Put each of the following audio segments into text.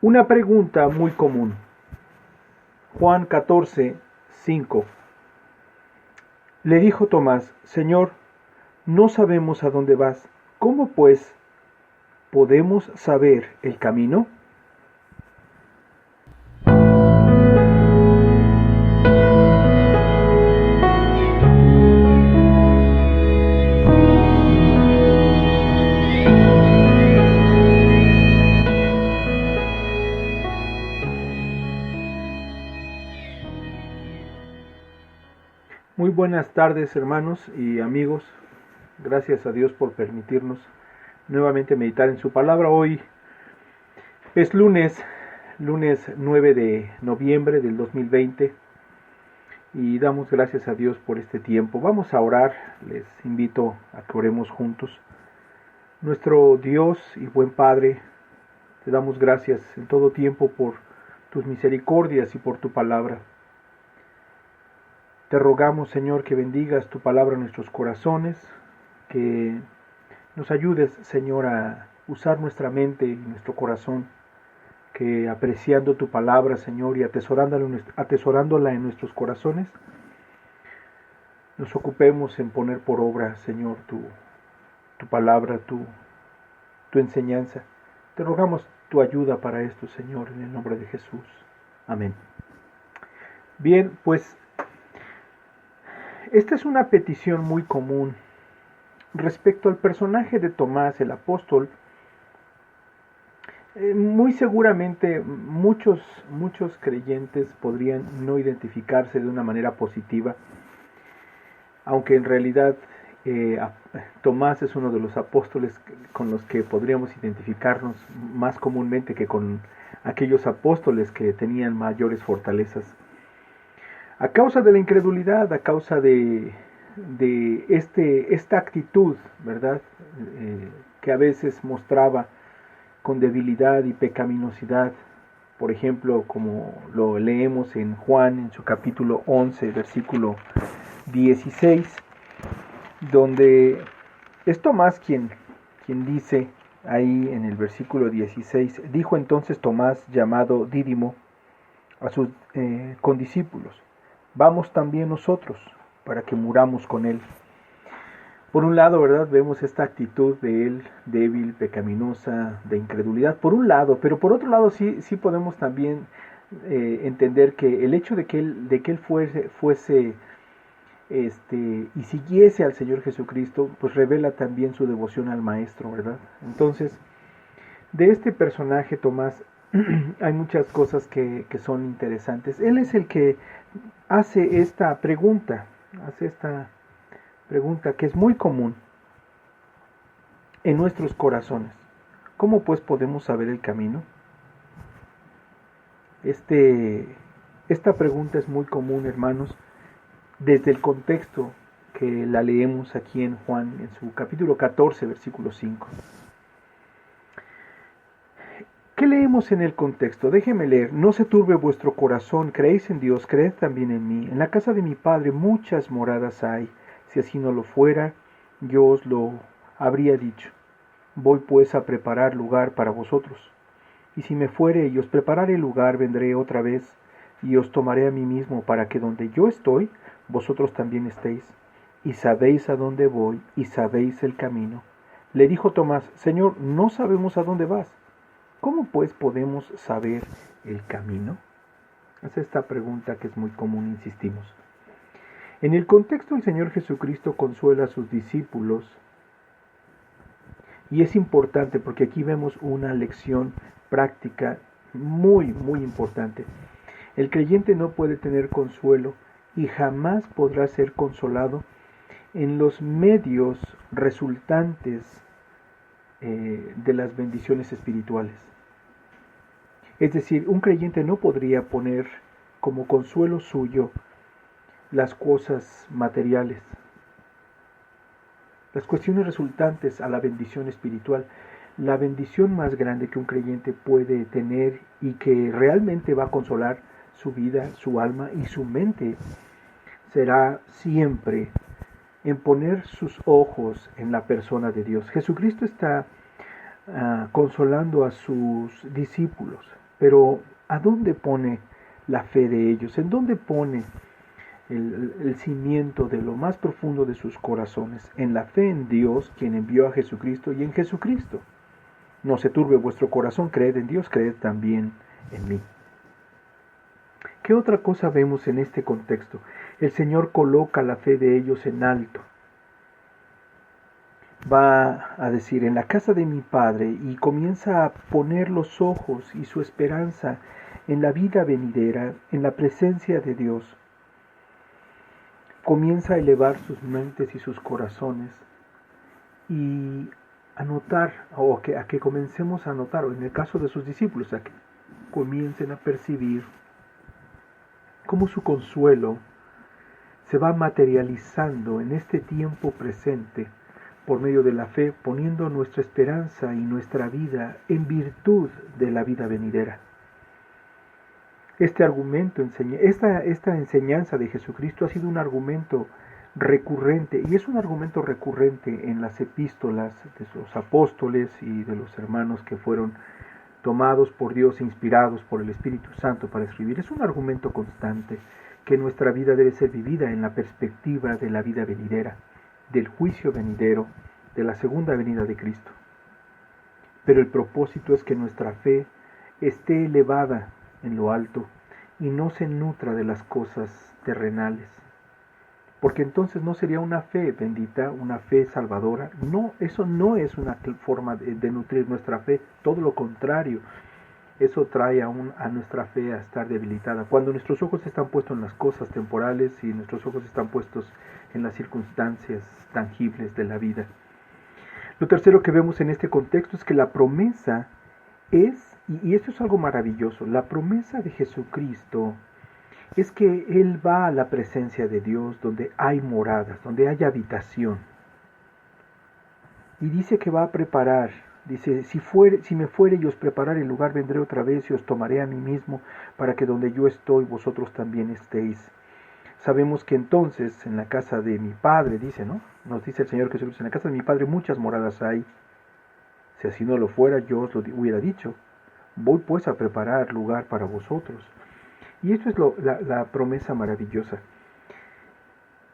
Una pregunta muy común. Juan 14:5. Le dijo Tomás: Señor, no sabemos a dónde vas. ¿Cómo pues podemos saber el camino? Muy buenas tardes, hermanos y amigos. Gracias a Dios por permitirnos nuevamente meditar en su palabra. Hoy es lunes 9 de noviembre del 2020 y damos gracias a Dios por este tiempo. Vamos a orar, les invito a que oremos juntos. Nuestro Dios y buen Padre, te damos gracias en todo tiempo por tus misericordias y por tu palabra. Te rogamos, Señor, que bendigas tu palabra en nuestros corazones, que nos ayudes, Señor, a usar nuestra mente y nuestro corazón, que apreciando tu palabra, Señor, y atesorándola en nuestros corazones, nos ocupemos en poner por obra, Señor, tu palabra, tu enseñanza. Te rogamos tu ayuda para esto, Señor, en el nombre de Jesús. Amén. Bien, pues esta es una petición muy común. Respecto al personaje de Tomás, el apóstol, muy seguramente muchos creyentes podrían no identificarse de una manera positiva, aunque en realidad Tomás es uno de los apóstoles con los que podríamos identificarnos más comúnmente que con aquellos apóstoles que tenían mayores fortalezas. A causa de la incredulidad, a causa de esta actitud, ¿verdad? Que a veces mostraba con debilidad y pecaminosidad, por ejemplo, como lo leemos en Juan, en su capítulo 11, versículo 16, donde es Tomás quien dice ahí en el versículo 16, dijo entonces Tomás, llamado Dídimo, a sus condiscípulos: vamos también nosotros, para que muramos con él. Por un lado, ¿verdad?, vemos esta actitud de él, débil, pecaminosa, de incredulidad, por un lado, pero por otro lado sí podemos también entender que el hecho de que él fuese y siguiese al Señor Jesucristo, pues revela también su devoción al Maestro, ¿verdad? Entonces, de este personaje, Tomás, hay muchas cosas que son interesantes. Él es el que hace esta pregunta que es muy común en nuestros corazones. ¿Cómo pues podemos saber el camino? Esta pregunta es muy común, hermanos, desde el contexto que la leemos aquí en Juan, en su capítulo 14, versículo 5. ¿Qué leemos en el contexto? Déjeme leer. No se turbe vuestro corazón, creéis en Dios, creed también en mí. En la casa de mi Padre muchas moradas hay. Si así no lo fuera, yo os lo habría dicho. Voy pues a preparar lugar para vosotros. Y si me fuere y os prepararé lugar, vendré otra vez y os tomaré a mí mismo, para que donde yo estoy, vosotros también estéis. Y sabéis a dónde voy, y sabéis el camino. Le dijo Tomás: Señor, no sabemos a dónde vas. ¿Cómo pues podemos saber el camino? Es esta pregunta que es muy común, insistimos. En el contexto, el Señor Jesucristo consuela a sus discípulos, y es importante porque aquí vemos una lección práctica muy importante. El creyente no puede tener consuelo y jamás podrá ser consolado en los medios resultantes de las bendiciones espirituales. Es decir, un creyente no podría poner como consuelo suyo las cosas materiales, las cuestiones resultantes a la bendición espiritual. La bendición más grande que un creyente puede tener y que realmente va a consolar su vida, su alma y su mente será siempre en poner sus ojos en la persona de Dios. Jesucristo está consolando a sus discípulos. Pero ¿a dónde pone la fe de ellos? ¿En dónde pone el cimiento de lo más profundo de sus corazones? En la fe en Dios, quien envió a Jesucristo, y en Jesucristo. No se turbe vuestro corazón, creed en Dios, creed también en mí. ¿Qué otra cosa vemos en este contexto? El Señor coloca la fe de ellos en alto. Va a decir, en la casa de mi Padre, y comienza a poner los ojos y su esperanza en la vida venidera, en la presencia de Dios. Comienza a elevar sus mentes y sus corazones y a notar, o a que comencemos a notar, o en el caso de sus discípulos, a que comiencen a percibir cómo su consuelo se va materializando en este tiempo presente por medio de la fe, poniendo nuestra esperanza y nuestra vida en virtud de la vida venidera. Este argumento, esta enseñanza de Jesucristo ha sido un argumento recurrente, y es un argumento recurrente en las epístolas de los apóstoles y de los hermanos que fueron tomados por Dios, inspirados por el Espíritu Santo para escribir. Es un argumento constante que nuestra vida debe ser vivida en la perspectiva de la vida venidera, del juicio venidero, de la segunda venida de Cristo. Pero el propósito es que nuestra fe esté elevada en lo alto y no se nutra de las cosas terrenales. Porque entonces no sería una fe bendita, una fe salvadora. No, eso no es una forma de nutrir nuestra fe, todo lo contrario. Eso trae a nuestra fe a estar debilitada. Cuando nuestros ojos están puestos en las cosas temporales y nuestros ojos están puestos en las circunstancias tangibles de la vida. Lo tercero que vemos en este contexto es que la promesa es, y esto es algo maravilloso, la promesa de Jesucristo es que Él va a la presencia de Dios donde hay moradas, donde hay habitación. Y dice que va a preparar, dice, si me fuere y os preparare el lugar, vendré otra vez y os tomaré a mí mismo, para que donde yo estoy, vosotros también estéis. Sabemos que entonces en la casa de mi Padre, dice, ¿no? Nos dice el Señor Jesucristo, en la casa de mi Padre muchas moradas hay. Si así no lo fuera, yo os lo hubiera dicho. Voy pues a preparar lugar para vosotros. Y esto es la promesa maravillosa.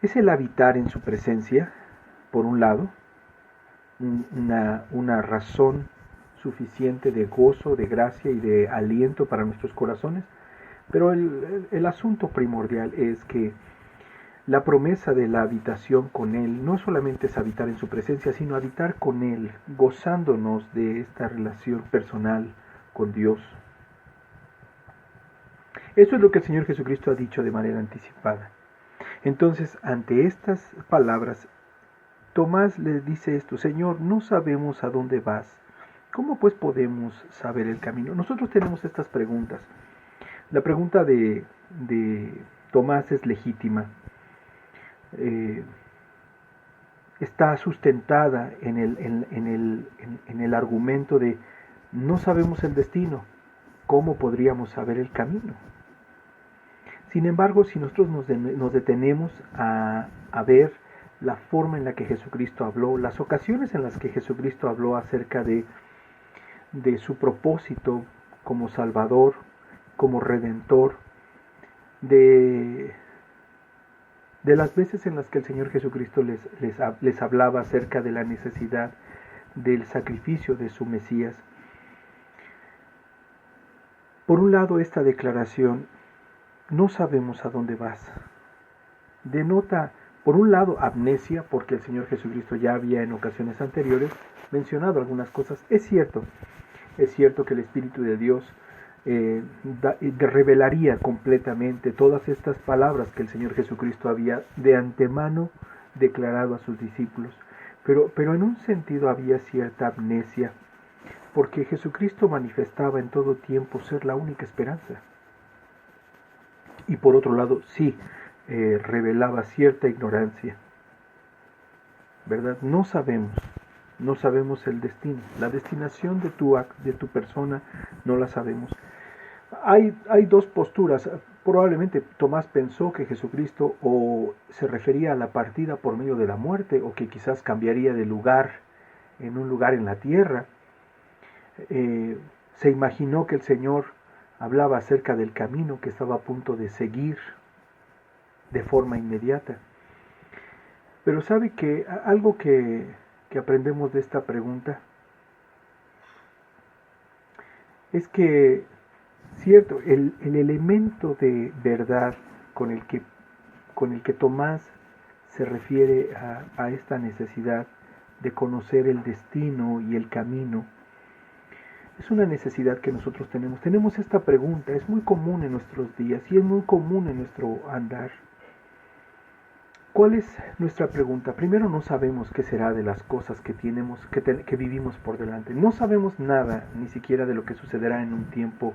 Es el habitar en su presencia, por un lado, una razón suficiente de gozo, de gracia y de aliento para nuestros corazones. Pero el asunto primordial es que la promesa de la habitación con Él no solamente es habitar en su presencia, sino habitar con Él, gozándonos de esta relación personal con Dios. Eso es lo que el Señor Jesucristo ha dicho de manera anticipada. Entonces, ante estas palabras, Tomás le dice esto: Señor, no sabemos a dónde vas. ¿Cómo pues podemos saber el camino? Nosotros tenemos estas preguntas. La pregunta de Tomás es legítima. Está sustentada en el argumento de no sabemos el destino. ¿Cómo podríamos saber el camino? Sin embargo, si nosotros nos detenemos a ver la forma en la que Jesucristo habló, las ocasiones en las que Jesucristo habló acerca de su propósito como Salvador, como Redentor, de las veces en las que el Señor Jesucristo les hablaba acerca de la necesidad del sacrificio de su Mesías. Por un lado, esta declaración, no sabemos a dónde vas, denota, por un lado, amnesia, porque el Señor Jesucristo ya había en ocasiones anteriores mencionado algunas cosas. Es cierto que el Espíritu de Dios revelaría completamente todas estas palabras que el Señor Jesucristo había de antemano declarado a sus discípulos, pero en un sentido había cierta amnesia, porque Jesucristo manifestaba en todo tiempo ser la única esperanza. Y por otro lado, sí, revelaba cierta ignorancia, ¿verdad? No sabemos el destino, la destinación de tu persona no la sabemos. Hay dos posturas. Probablemente Tomás pensó que Jesucristo o se refería a la partida por medio de la muerte, o que quizás cambiaría de lugar en un lugar en la tierra. Se imaginó que el Señor hablaba acerca del camino que estaba a punto de seguir de forma inmediata. Pero sabe que algo que aprendemos de esta pregunta es que, cierto, el elemento de verdad con el que Tomás se refiere a esta necesidad de conocer el destino y el camino, es una necesidad que nosotros tenemos. Tenemos esta pregunta, es muy común en nuestros días y es muy común en nuestro andar. ¿Cuál es nuestra pregunta? Primero, no sabemos qué será de las cosas que vivimos por delante. No sabemos nada, ni siquiera de lo que sucederá en un tiempo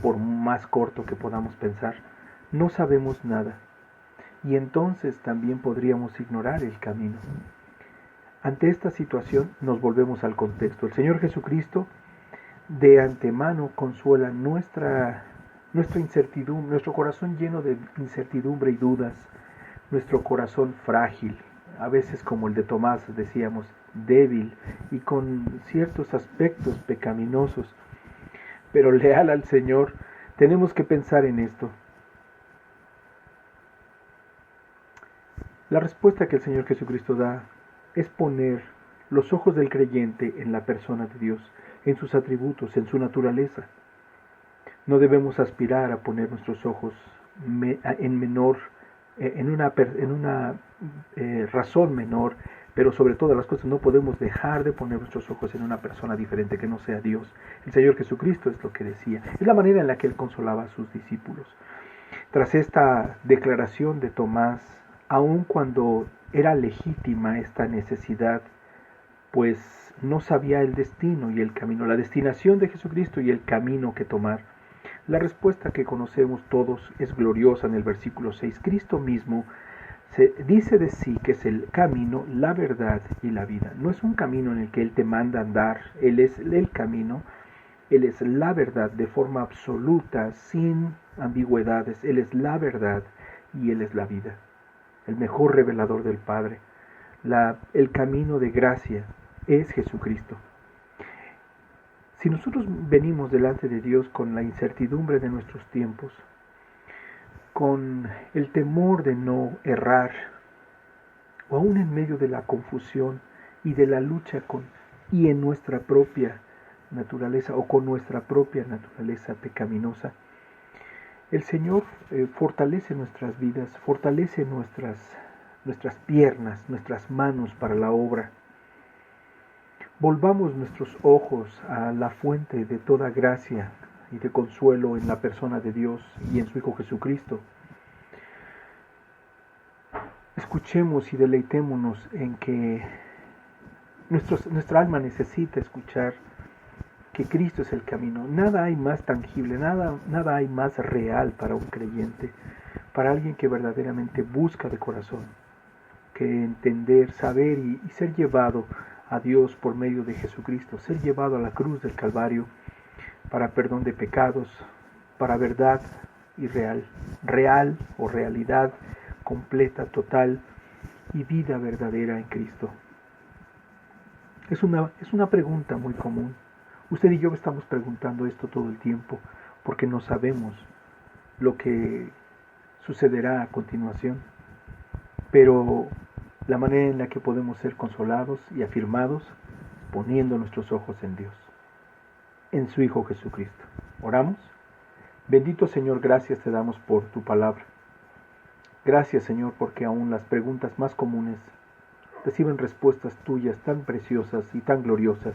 por más corto que podamos pensar. No sabemos nada. Y entonces también podríamos ignorar el camino. Ante esta situación nos volvemos al contexto. El Señor Jesucristo de antemano consuela nuestra incertidumbre, nuestro corazón lleno de incertidumbre y dudas, nuestro corazón frágil, a veces como el de Tomás, decíamos, débil y con ciertos aspectos pecaminosos, pero leal al Señor. Tenemos que pensar en esto. La respuesta que el Señor Jesucristo da es poner los ojos del creyente en la persona de Dios, en sus atributos, en su naturaleza. No debemos aspirar a poner nuestros ojos en una razón menor, pero sobre todas las cosas no podemos dejar de poner nuestros ojos en una persona diferente que no sea Dios. El Señor Jesucristo es lo que decía. Es la manera en la que Él consolaba a sus discípulos. Tras esta declaración de Tomás, aun cuando era legítima esta necesidad, pues no sabía el destino y el camino, la destinación de Jesucristo y el camino que tomar. La respuesta que conocemos todos es gloriosa en el versículo 6. Cristo mismo se dice de sí que es el camino, la verdad y la vida. No es un camino en el que Él te manda andar, Él es el camino, Él es la verdad de forma absoluta, sin ambigüedades. Él es la verdad y Él es la vida, el mejor revelador del Padre. El camino de gracia es Jesucristo. Si nosotros venimos delante de Dios con la incertidumbre de nuestros tiempos, con el temor de no errar, o aún en medio de la confusión y de la lucha y en nuestra propia naturaleza o con nuestra propia naturaleza pecaminosa, el Señor fortalece nuestras vidas, fortalece nuestras piernas, nuestras manos para la obra. Volvamos nuestros ojos a la fuente de toda gracia y de consuelo en la persona de Dios y en su Hijo Jesucristo. Escuchemos y deleitémonos en que nuestra alma necesita escuchar que Cristo es el camino. Nada hay más tangible, nada hay más real para un creyente, para alguien que verdaderamente busca de corazón, que entender, saber y ser llevado a Dios por medio de Jesucristo, ser llevado a la cruz del Calvario para perdón de pecados, para verdad y real o realidad completa, total y vida verdadera en Cristo. Es una pregunta muy común. Usted y yo estamos preguntando esto todo el tiempo porque no sabemos lo que sucederá a continuación, pero la manera en la que podemos ser consolados y afirmados poniendo nuestros ojos en Dios, en su Hijo Jesucristo. ¿Oramos? Bendito Señor, gracias te damos por tu palabra. Gracias Señor porque aún las preguntas más comunes reciben respuestas tuyas tan preciosas y tan gloriosas.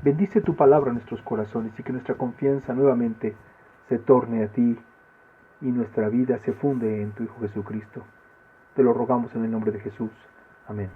Bendice tu palabra en nuestros corazones y que nuestra confianza nuevamente se torne a ti y nuestra vida se funde en tu Hijo Jesucristo. Te lo rogamos en el nombre de Jesús. Amén.